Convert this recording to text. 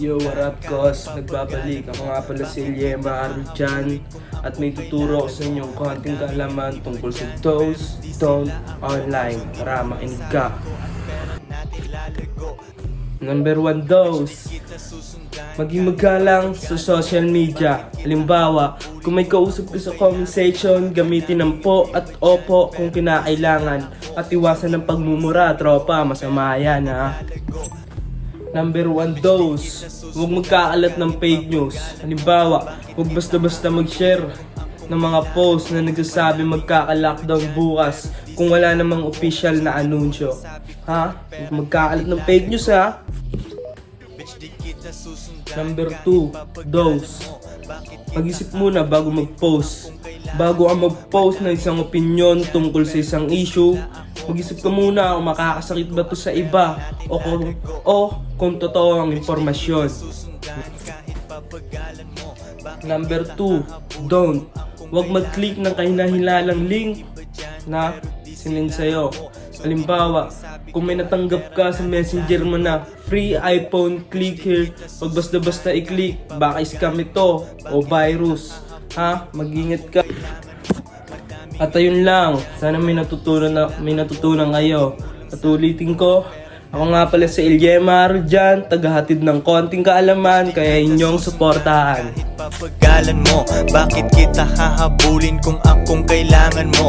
Yo, what up, cos? Nagbabalik. Ako nga pala si Yema Arjan at may tuturo ko sa inyong konting kaalaman tungkol sa Do's Don't Online. Tara, makinig ka. Number 1, Do's. Maging magalang sa social media. Halimbawa, kung may kausap ka sa comment section, gamitin ng po at opo kung kinakailangan. At iwasan ng pagmumura, tropa. Masama yan, ha? Number 1, Do's. Huwag magkakalat ng fake news. Halimbawa, huwag basta-basta mag-share ng mga post na nagsasabi magkaka-lockdown bukas kung wala namang official na anunsyo. Ha? Huwag magkakalat ng fake news, ha? Number 2, Do's. Pag-isip muna bago mag-post. Bago ka mag-post ng isang opinion tungkol sa isang issue, mag-isip ka muna kung makakasakit ba to sa iba o kung totoo ang impormasyon. Number 2, don't. Huwag mag-click ng kahinahilalang link na sinend sa'yo. Halimbawa, kung may natanggap ka sa messenger mo na free iPhone, click here. Huwag basta-basta i-click, baka scam ito o virus. Ha? Mag-ingat ka. At ayun lang, sana may natutunan kayo. At ulitin ko, ako nga pala si Yema Arjan, tagahatid ng konting kaalaman, kaya inyong suportahan. Papagalan mo, bakit kita hahabulin kung akong kailangan mo?